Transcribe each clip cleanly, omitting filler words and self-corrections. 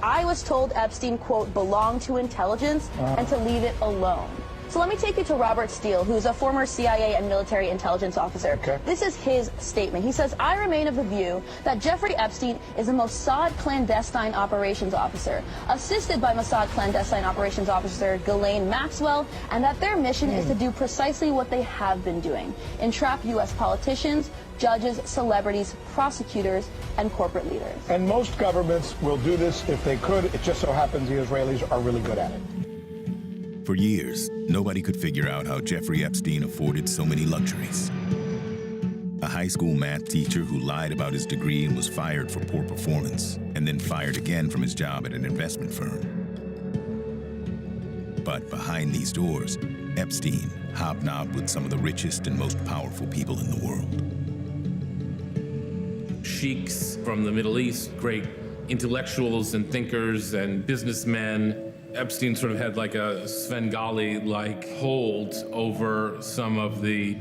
I was told Epstein, quote, belonged to intelligence and to leave it alone. So let me take you to Robert Steele, who's a former CIA and military intelligence officer. Okay. This is his statement. He says, I remain of the view that Jeffrey Epstein is a Mossad clandestine operations officer, assisted by Mossad clandestine operations officer Ghislaine Maxwell, and that their mission is to do precisely what they have been doing, entrap U.S. politicians, judges, celebrities, prosecutors, and corporate leaders. And most governments will do this if they could. It just so happens the Israelis are really good at it. For years, nobody could figure out how Jeffrey Epstein afforded so many luxuries. A high school math teacher who lied about his degree and was fired for poor performance, and then fired again from his job at an investment firm. But behind these doors, Epstein hobnobbed with some of the richest and most powerful people in the world. Sheiks from the Middle East, great intellectuals and thinkers and businessmen. Epstein sort of had like a Svengali-like hold over some of the,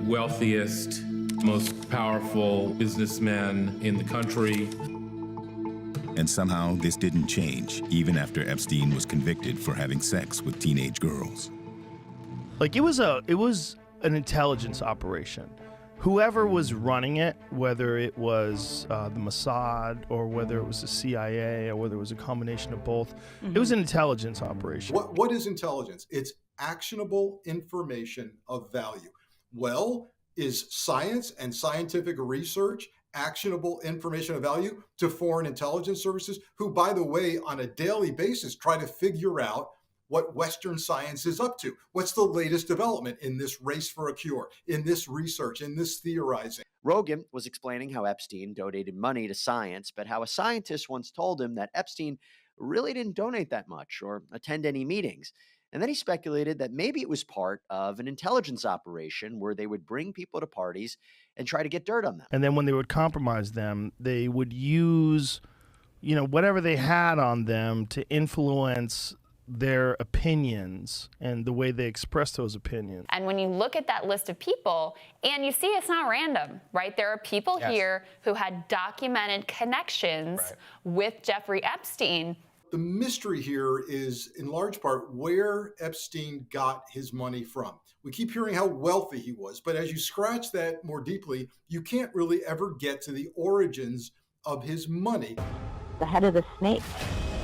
wealthiest, most powerful businessmen in the country. And somehow this didn't change, even after Epstein was convicted for having sex with teenage girls. Like it was an intelligence operation. Whoever was running it, whether it was the Mossad or whether it was the CIA or whether it was a combination of both, it was an intelligence operation. What is intelligence? It's actionable information of value. Well, is science and scientific research actionable information of value to foreign intelligence services, who, by the way, on a daily basis try to figure out what Western science is up to? What's the latest development in this race for a cure, in this research, in this theorizing? Rogan was explaining how Epstein donated money to science, but how a scientist once told him that Epstein really didn't donate that much or attend any meetings. And then he speculated that maybe it was part of an intelligence operation where they would bring people to parties and try to get dirt on them. And then when they would compromise them, they would use, whatever they had on them to influence their opinions and the way they express those opinions. And when you look at that list of people, and you see it's not random, right? There are people here who had documented connections with Jeffrey Epstein. The mystery here is, in large part, where Epstein got his money from. We keep hearing how wealthy he was, but as you scratch that more deeply, you can't really ever get to the origins of his money. The head of the snake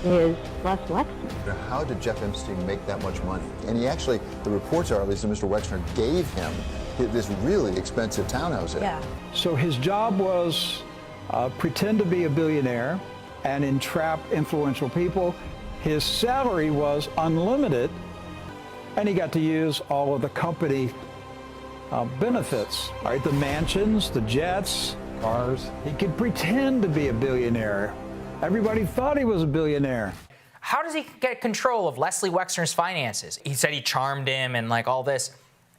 is Leslie Wexner. How did Jeff Epstein make that much money? And he actually, the reports are at least that Mr. Wexner gave him this really expensive townhouse there. Yeah. So his job was pretend to be a billionaire and entrap influential people. His salary was unlimited, and he got to use all of the company benefits, right? The mansions, the jets, cars. He could pretend to be a billionaire. Everybody thought he was a billionaire. How does he get control of Leslie Wexner's finances? He said he charmed him and like all this.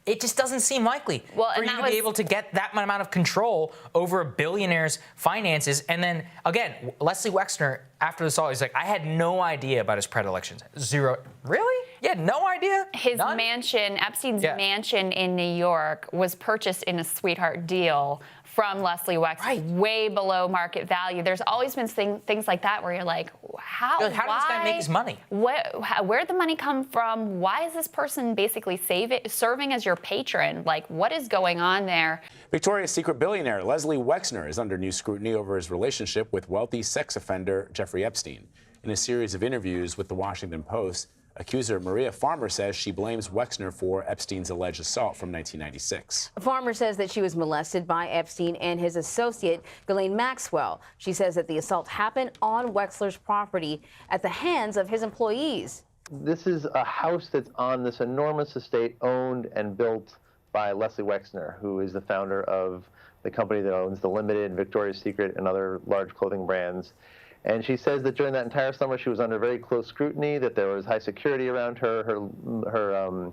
It just doesn't seem likely for you to be able to get that amount of control over a billionaire's finances. And then, again, Leslie Wexner, after this all, he's like, I had no idea about his predilections. Zero. Really? You had no idea? His mansion, Epstein's mansion in New York, was purchased in a sweetheart deal from Leslie Wexner, way below market value. There's always been things like that where you're like, how does this guy make his money? Where'd the money come from? Why is this person basically serving as your patron? Like, what is going on there? Victoria's Secret billionaire Leslie Wexner is under new scrutiny over his relationship with wealthy sex offender Jeffrey Epstein. In a series of interviews with the Washington Post, accuser Maria Farmer says she blames Wexner for Epstein's alleged assault from 1996. Farmer says that she was molested by Epstein and his associate, Ghislaine Maxwell. She says that the assault happened on Wexler's property at the hands of his employees. This is a house that's on this enormous estate owned and built by Leslie Wexner, who is the founder of the company that owns The Limited, Victoria's Secret, and other large clothing brands. And she says that during that entire summer, she was under very close scrutiny, that there was high security around her. Her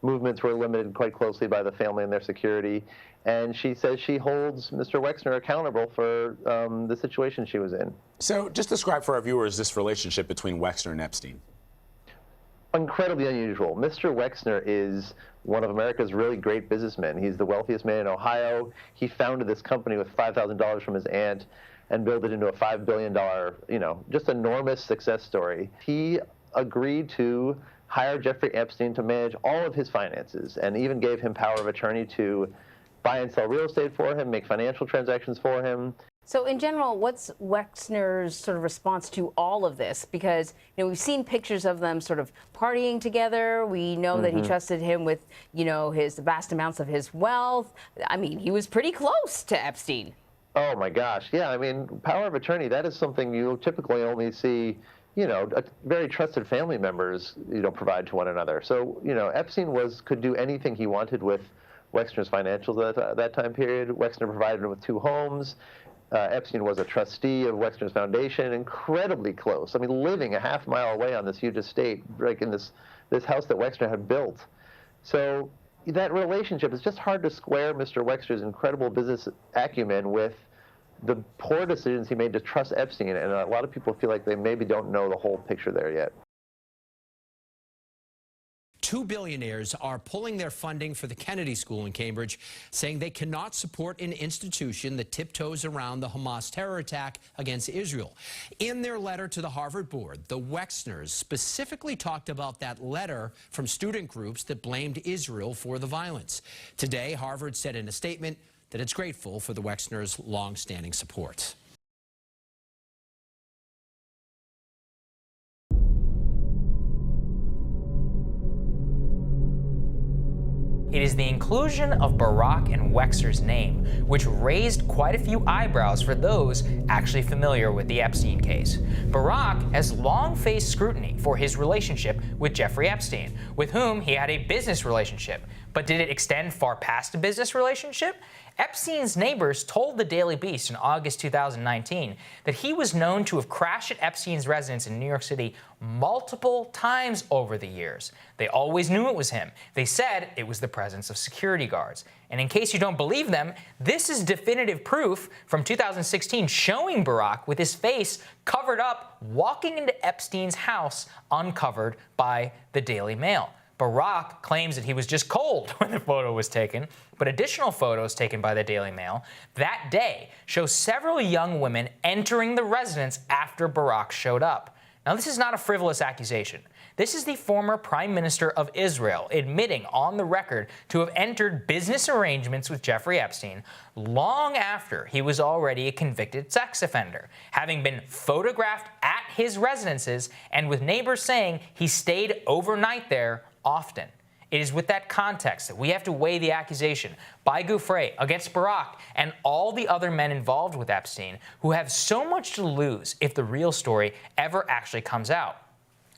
movements were limited quite closely by the family and their security. And she says she holds Mr. Wexner accountable for the situation she was in. So just describe for our viewers this relationship between Wexner and Epstein. Incredibly unusual. Mr. Wexner is one of America's really great businessmen. He's the wealthiest man in Ohio. He founded this company with $5,000 from his aunt. and build it into a $5 billion, just enormous success story. He agreed to hire Jeffrey Epstein to manage all of his finances and even gave him power of attorney to buy and sell real estate for him, make financial transactions for him. So in general, what's Wexner's sort of response to all of this? Because we've seen pictures of them sort of partying together. We know that he trusted him with his vast amounts of his wealth. I mean, he was pretty close to Epstein. Oh my gosh, yeah. I mean, power of attorney, that is something you typically only see, very trusted family members, provide to one another. So, Epstein could do anything he wanted with Wexner's financials at that time period. Wexner provided him with 2 homes. Epstein was a trustee of Wexner's foundation, incredibly close. I mean, living a half-mile away on this huge estate, like in this house that Wexner had built. So that relationship, is just hard to square Mr. Wexner's incredible business acumen with the poor decisions he made to trust Epstein. And a lot of people feel like they maybe don't know the whole picture there yet. 2 billionaires are pulling their funding for the Kennedy School in Cambridge, saying they cannot support an institution that tiptoes around the Hamas terror attack against Israel. In their letter to the Harvard board, the Wexners specifically talked about that letter from student groups that blamed Israel for the violence. Today, Harvard said in a statement that it's grateful for the Wexners' long-standing support. It is the inclusion of Barack and Wexner's name, which raised quite a few eyebrows for those actually familiar with the Epstein case. Barack has long faced scrutiny for his relationship with Jeffrey Epstein, with whom he had a business relationship. But did it extend far past a business relationship? Epstein's neighbors told the Daily Beast in August 2019 that he was known to have crashed at Epstein's residence in New York City multiple times over the years. They always knew it was him. They said it was the presence of security guards. And in case you don't believe them, this is definitive proof from 2016 showing Barack with his face covered up walking into Epstein's house uncovered by the Daily Mail. Barack claims that he was just cold when the photo was taken, but additional photos taken by the Daily Mail that day show several young women entering the residence after Barack showed up. Now, this is not a frivolous accusation. This is the former Prime Minister of Israel admitting on the record to have entered business arrangements with Jeffrey Epstein long after he was already a convicted sex offender, having been photographed at his residences and with neighbors saying he stayed overnight there often. It is with that context that we have to weigh the accusation by Gouffre against Barack and all the other men involved with Epstein who have so much to lose if the real story ever actually comes out.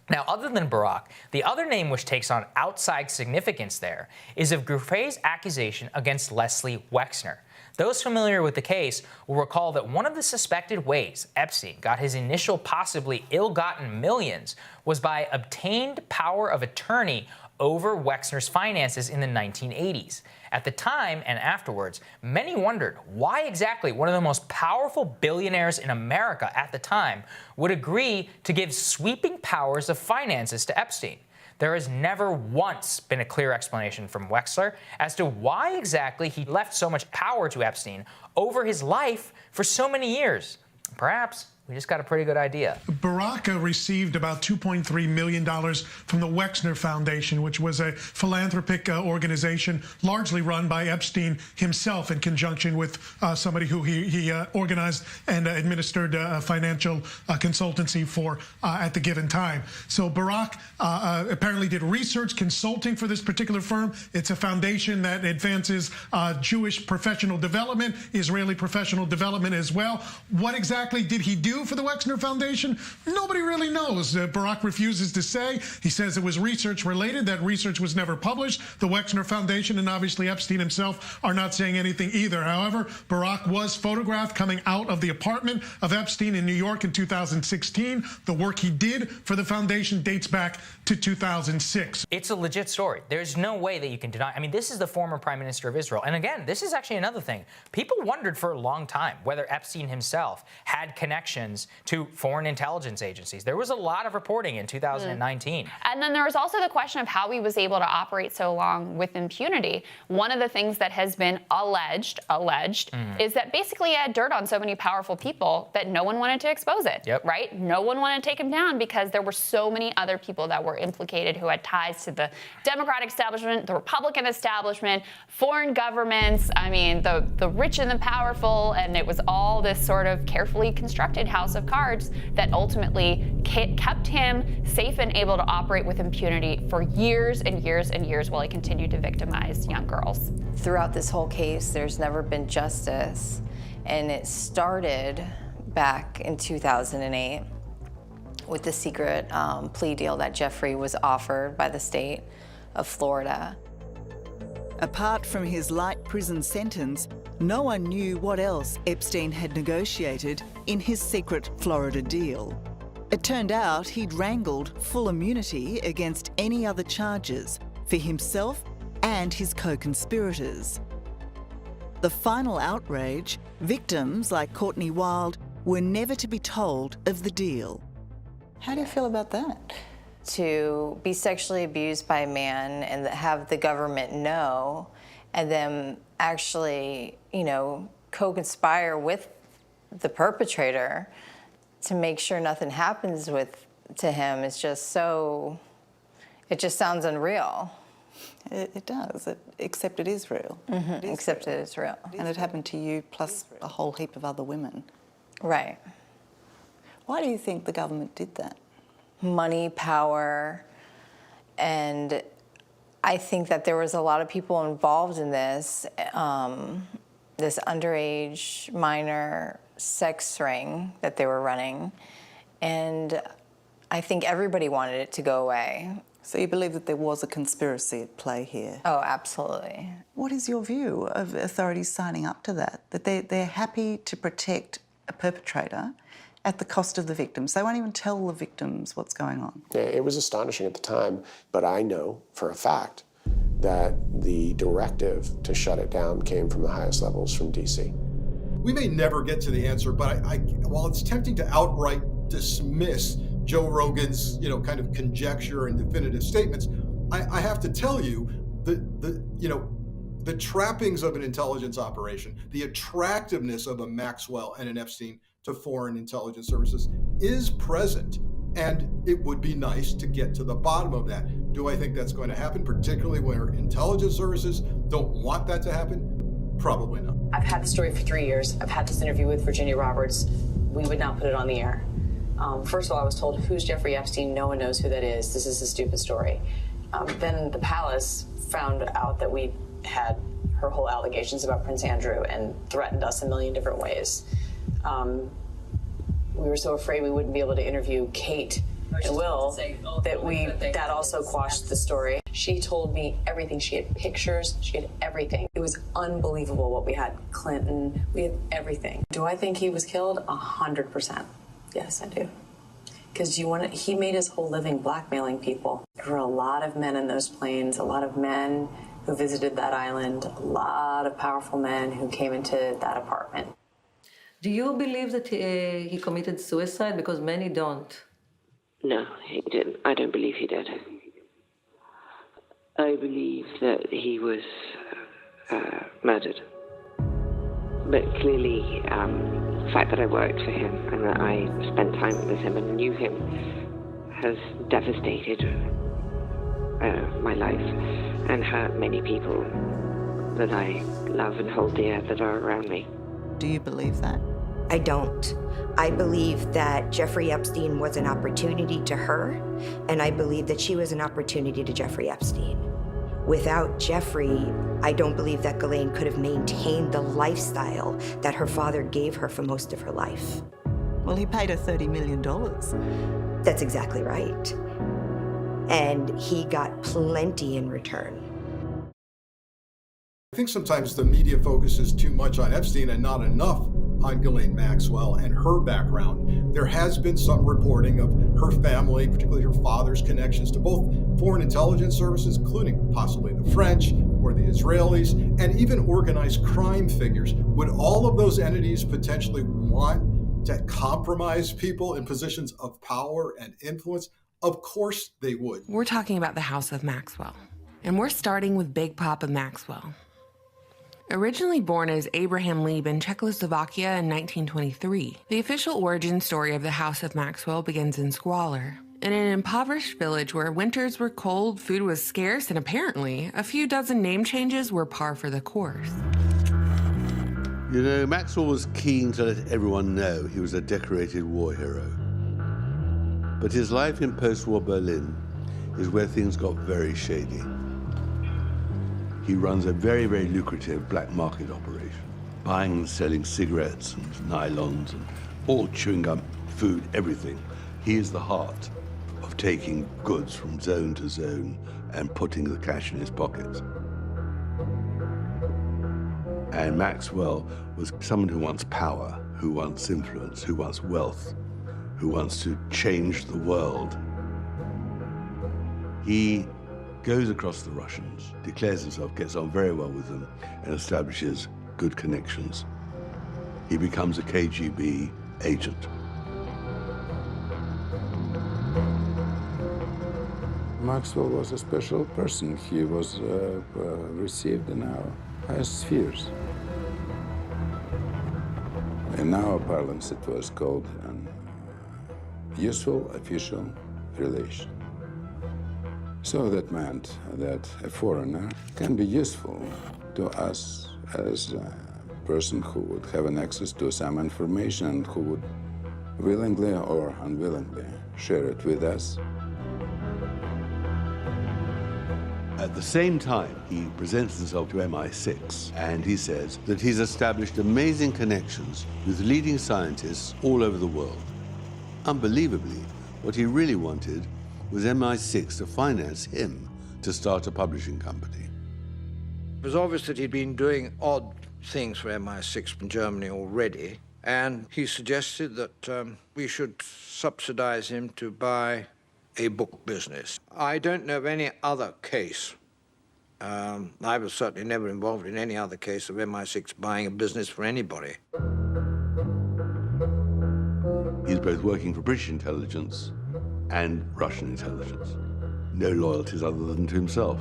Now, other than Barack, the other name which takes on outside significance there is of Gouffre's accusation against Leslie Wexner. Those familiar with the case will recall that one of the suspected ways Epstein got his initial possibly ill-gotten millions was by obtained power of attorney over Wexner's finances in the 1980s. At the time and afterwards, many wondered why exactly one of the most powerful billionaires in America at the time would agree to give sweeping powers of finances to Epstein. There has never once been a clear explanation from Wexner as to why exactly he left so much power to Epstein over his life for so many years. Perhaps we just got a pretty good idea. Barack received about $2.3 million from the Wexner Foundation, which was a philanthropic organization largely run by Epstein himself in conjunction with somebody who he organized and administered financial consultancy for at the given time. So Barack apparently did research consulting for this particular firm. It's a foundation that advances Jewish professional development, Israeli professional development as well. What exactly did he do for the Wexner Foundation? Nobody really knows. Barack refuses to say. He says it was research related. That research was never published. The Wexner Foundation and obviously Epstein himself are not saying anything either. However, Barack was photographed coming out of the apartment of Epstein in New York in 2016. The work he did for the foundation dates back to 2006. It's a legit story. There's no way that you can deny. I mean, this is the former Prime Minister of Israel. And again, this is actually another thing. People wondered for a long time whether Epstein himself had connection connections to foreign intelligence agencies. There was a lot of reporting in 2019. And then there was also the question of how he was able to operate so long with impunity. One of the things that has been alleged, is that basically he had dirt on so many powerful people that no one wanted to expose it, right? No one wanted to take him down because there were so many other people that were implicated who had ties to the Democratic establishment, the Republican establishment, foreign governments, I mean, the rich and the powerful, and it was all this sort of carefully constructed house of cards that ultimately kept him safe and able to operate with impunity for years and years and years while he continued to victimize young girls. Throughout this whole case, there's never been justice, and it started back in 2008 with the secret plea deal that Jeffrey was offered by the state of Florida. Apart from his light prison sentence, no one knew what else Epstein had negotiated in his secret Florida deal. It turned out he'd wrangled full immunity against any other charges for himself and his co-conspirators. The final outrage, victims like Courtney Wild were never to be told of the deal. How do you feel about that? To be sexually abused by a man and have the government know, and then actually, co-conspire with the perpetrator to make sure nothing happens to him is just so, it just sounds unreal. It does, except it is real. Except it is real. And it happened to you plus a whole heap of other women. Right. Why do you think the government did that? Money, power, and I think that there was a lot of people involved in this, this underage minor sex ring that they were running, and I think everybody wanted it to go away. So you believe that there was a conspiracy at play here? Oh, absolutely. What is your view of authorities signing up to that? That they're happy to protect a perpetrator at the cost of the victims. They won't even tell the victims what's going on. It was astonishing at the time, but I know for a fact that the directive to shut it down came from the highest levels from DC. We may never get to the answer, but while it's tempting to outright dismiss Joe Rogan's, kind of conjecture and definitive statements, I have to tell you the trappings of an intelligence operation, the attractiveness of a Maxwell and an Epstein to foreign intelligence services is present, and it would be nice to get to the bottom of that. Do I think that's going to happen, particularly where intelligence services don't want that to happen? Probably not. I've had the story for 3 years. I've had this interview with Virginia Roberts. We would not put it on the air. First of all, I was told, who's Jeffrey Epstein? No one knows who that is. This is a stupid story. Then the palace found out that we had her whole allegations about Prince Andrew and threatened us a million different ways. We were so afraid we wouldn't be able to interview Kate and Will that also quashed the story. She told me everything. She had pictures. She had everything. It was unbelievable what we had. Clinton, we had everything. Do I think he was killed? 100%. Yes, I do. Because he made his whole living blackmailing people. There were a lot of men in those planes, a lot of men who visited that island, a lot of powerful men who came into that apartment. Do you believe that he committed suicide? Because many don't. No, he didn't. I don't believe he did. I believe that he was murdered. But clearly, the fact that I worked for him and that I spent time with him and knew him has devastated my life and hurt many people that I love and hold dear that are around me. Do you believe that? I don't. I believe that Jeffrey Epstein was an opportunity to her, and I believe that she was an opportunity to Jeffrey Epstein. Without Jeffrey, I don't believe that Ghislaine could have maintained the lifestyle that her father gave her for most of her life. Well, he paid her $30 million. That's exactly right. And he got plenty in return. I think sometimes the media focuses too much on Epstein and not enough on Ghislaine Maxwell and her background. There has been some reporting of her family, particularly her father's connections to both foreign intelligence services, including possibly the French or the Israelis, and even organized crime figures. Would all of those entities potentially want to compromise people in positions of power and influence? Of course they would. We're talking about the House of Maxwell, and we're starting with Big Papa Maxwell. Originally born as Abraham Lieb in Czechoslovakia in 1923, the official origin story of the House of Maxwell begins in squalor. In an impoverished village where winters were cold, food was scarce, and apparently a few dozen name changes were par for the course. You know, Maxwell was keen to let everyone know he was a decorated war hero. But his life in post-war Berlin is where things got very shady. He runs a very, very lucrative black market operation, buying and selling cigarettes and nylons and all chewing gum, food, everything. He is the heart of taking goods from zone to zone and putting the cash in his pockets. And Maxwell was someone who wants power, who wants influence, who wants wealth, who wants to change the world. He goes across the Russians, declares himself, gets on very well with them, and establishes good connections. He becomes a KGB agent. Maxwell was a special person. He was received in our highest spheres. In our parlance, it was called an useful official relation. So that meant that a foreigner can be useful to us as a person who would have an access to some information and who would willingly or unwillingly share it with us. At the same time, he presents himself to MI6, and he says that he's established amazing connections with leading scientists all over the world. Unbelievably, what he really wanted was MI6 to finance him to start a publishing company. It was obvious that he'd been doing odd things for MI6 in Germany already, and he suggested that we should subsidize him to buy a book business. I don't know of any other case. I was certainly never involved in any other case of MI6 buying a business for anybody. He's both working for British intelligence and Russian intelligence. No loyalties other than to himself.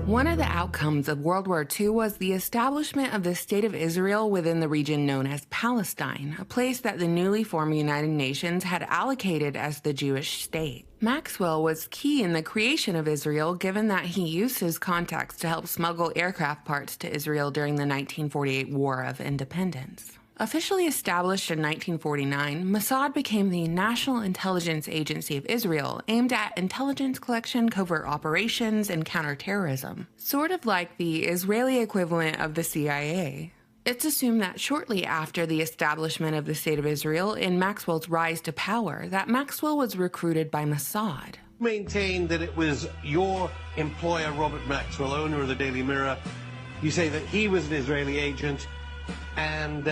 One of the outcomes of World War II was the establishment of the State of Israel within the region known as Palestine, a place that the newly formed United Nations had allocated as the Jewish state. Maxwell was key in the creation of Israel, given that he used his contacts to help smuggle aircraft parts to Israel during the 1948 War of Independence. Officially established in 1949, Mossad became the National Intelligence Agency of Israel, aimed at intelligence collection, covert operations, and counterterrorism, sort of like the Israeli equivalent of the CIA. It's assumed that shortly after the establishment of the State of Israel, in Maxwell's rise to power, that Maxwell was recruited by Mossad. Maintain that it was your employer, Robert Maxwell, owner of the Daily Mirror. You say that he was an Israeli agent, and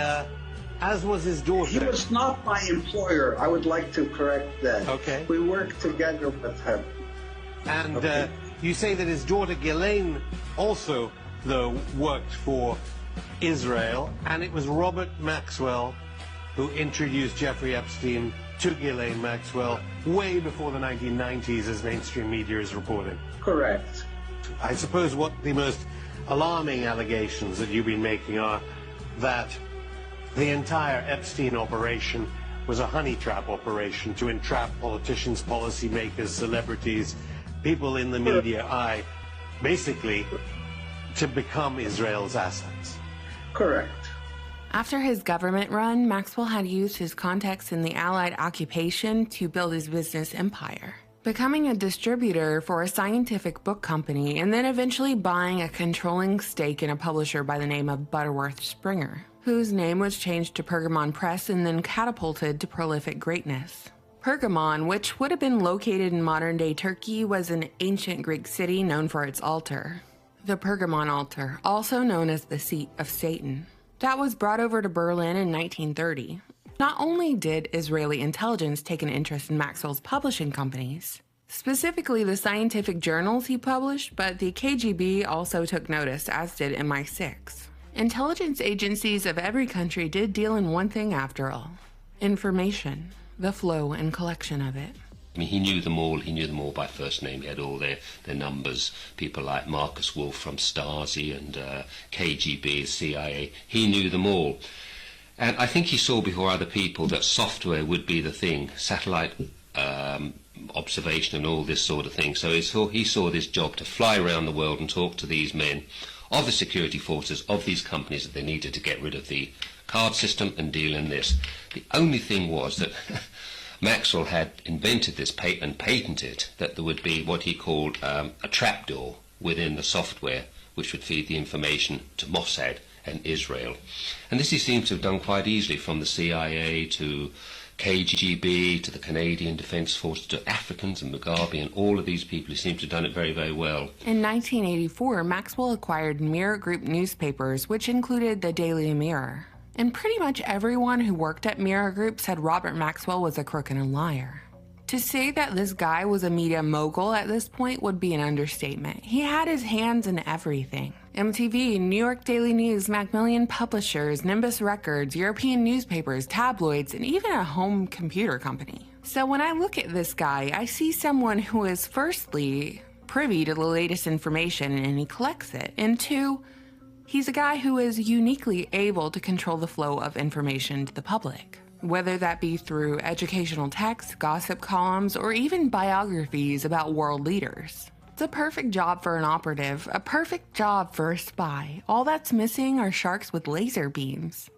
as was his daughter. He was not my employer. I would like to correct that. Okay. We worked together with him. And you say that his daughter Ghislaine also, though, worked for Israel, and it was Robert Maxwell who introduced Jeffrey Epstein to Ghislaine Maxwell way before the 1990s, as mainstream media is reporting. Correct. I suppose what the most alarming allegations that you've been making are that the entire Epstein operation was a honey trap operation to entrap politicians, policymakers, celebrities, people in the media eye, basically to become Israel's assets. Correct. After his government run, Maxwell had used his contacts in the Allied occupation to build his business empire, becoming a distributor for a scientific book company and then eventually buying a controlling stake in a publisher by the name of Butterworth Springer, whose name was changed to Pergamon Press and then catapulted to prolific greatness. Pergamon, which would have been located in modern-day Turkey, was an ancient Greek city known for its altar, the Pergamon altar, also known as the seat of Satan, that was brought over to Berlin in 1930. Not only did Israeli intelligence take an interest in Maxwell's publishing companies, specifically the scientific journals he published, but the KGB also took notice, as did MI6. Intelligence agencies of every country did deal in one thing after all: Information, the flow and collection of it. I mean, he knew them all. He knew them all by first name. He had all their numbers. People like Marcus Wolf from Stasi and KGB, CIA. He knew them all. And I think he saw before other people that software would be the thing, satellite observation and all this sort of thing. So he saw this job to fly around the world and talk to these men of the security forces of these companies that they needed to get rid of the card system and deal in this. The only thing was that Maxwell had invented this and patented that there would be what he called a trapdoor within the software which would feed the information to Mossad and Israel. And this he seems to have done quite easily, from the CIA to KGB to the Canadian Defence Force to Africans and Mugabe and all of these people. He seems to have done it very, very well. In 1984, Maxwell acquired Mirror Group newspapers, which included the Daily Mirror. And pretty much everyone who worked at Mirror Group said Robert Maxwell was a crook and a liar. To say that this guy was a media mogul at this point would be an understatement. He had his hands in everything. MTV, New York Daily News, Macmillan Publishers, Nimbus Records, European newspapers, tabloids, and even a home computer company. So when I look at this guy, I see someone who is firstly privy to the latest information and he collects it, and two, he's a guy who is uniquely able to control the flow of information to the public, whether that be through educational texts, gossip columns, or even biographies about world leaders. It's a perfect job for an operative, a perfect job for a spy. All that's missing are sharks with laser beams.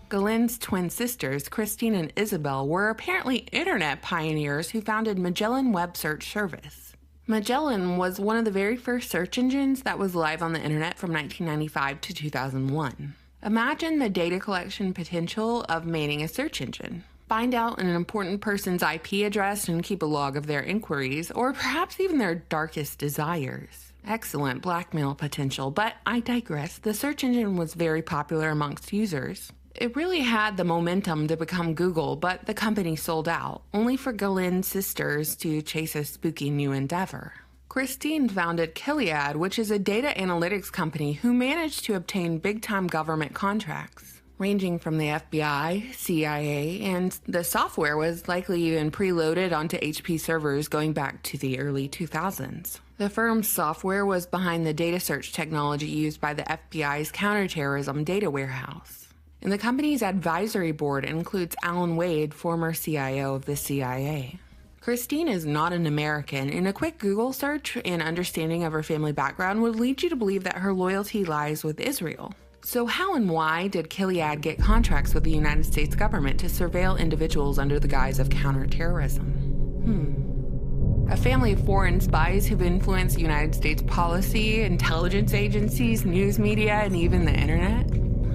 Ghislaine's twin sisters, Christine and Isabel, were apparently internet pioneers who founded Magellan Web Search Service. Magellan was one of the very first search engines that was live on the internet from 1995 to 2001. Imagine the data collection potential of manning a search engine. Find out an important person's IP address and keep a log of their inquiries, or perhaps even their darkest desires. Excellent blackmail potential, but I digress. The search engine was very popular amongst users. It really had the momentum to become Google, but the company sold out, only for Ghislaine's sisters to chase a spooky new endeavor. Christine founded Gilead, which is a data analytics company who managed to obtain big-time government contracts, ranging from the FBI, CIA, and the software was likely even preloaded onto HP servers going back to the early 2000s. The firm's software was behind the data search technology used by the FBI's counterterrorism data warehouse. And the company's advisory board includes Alan Wade, former CIO of the CIA. Christine is not an American, and a quick Google search and understanding of her family background would lead you to believe that her loyalty lies with Israel. So how and why did Gilead get contracts with the United States government to surveil individuals under the guise of counterterrorism? A family of foreign spies who've influenced United States policy, intelligence agencies, news media, and even the internet?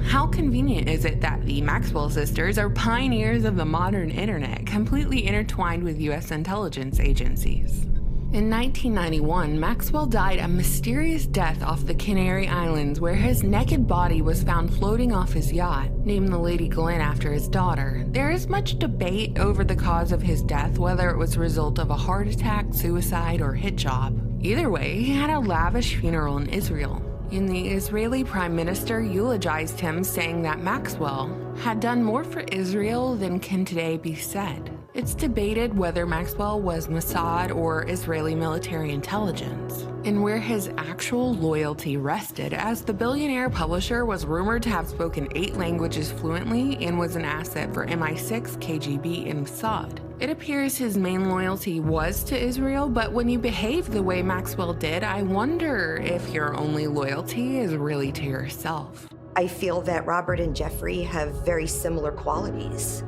How convenient is it that the Maxwell sisters are pioneers of the modern internet, completely intertwined with U.S. intelligence agencies? In 1991, Maxwell died a mysterious death off the Canary Islands, where his naked body was found floating off his yacht, named the Lady Glenn after his daughter. There is much debate over the cause of his death, whether it was a result of a heart attack, suicide, or hit job. Either way, he had a lavish funeral in Israel. And the Israeli Prime Minister eulogized him, saying that Maxwell had done more for Israel than can today be said. It's debated whether Maxwell was Mossad or Israeli military intelligence, and where his actual loyalty rested, as the billionaire publisher was rumored to have spoken 8 languages fluently and was an asset for MI6, KGB, and Mossad. It appears his main loyalty was to Israel, but when you behave the way Maxwell did, I wonder if your only loyalty is really to yourself. I feel that Robert and Jeffrey have very similar qualities.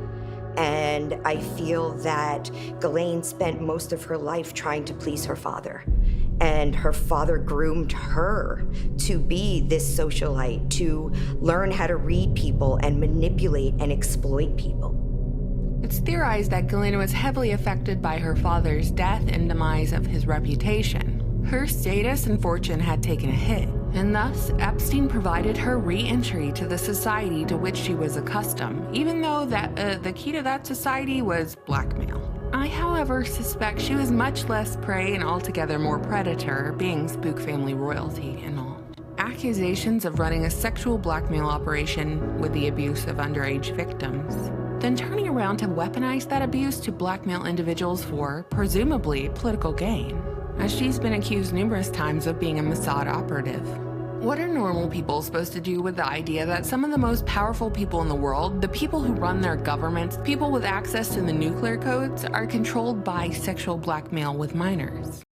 And I feel that Ghislaine spent most of her life trying to please her father. And her father groomed her to be this socialite, to learn how to read people and manipulate and exploit people. It's theorized that Ghislaine was heavily affected by her father's death and demise of his reputation. Her status and fortune had taken a hit, and thus Epstein provided her re-entry to the society to which she was accustomed, even though the key to that society was blackmail. I, however, suspect she was much less prey and altogether more predator, being spook family royalty and all. Accusations of running a sexual blackmail operation with the abuse of underage victims then turning around to weaponize that abuse to blackmail individuals for, presumably, political gain, as she's been accused numerous times of being a Mossad operative. What are normal people supposed to do with the idea that some of the most powerful people in the world, the people who run their governments, people with access to the nuclear codes, are controlled by sexual blackmail with minors?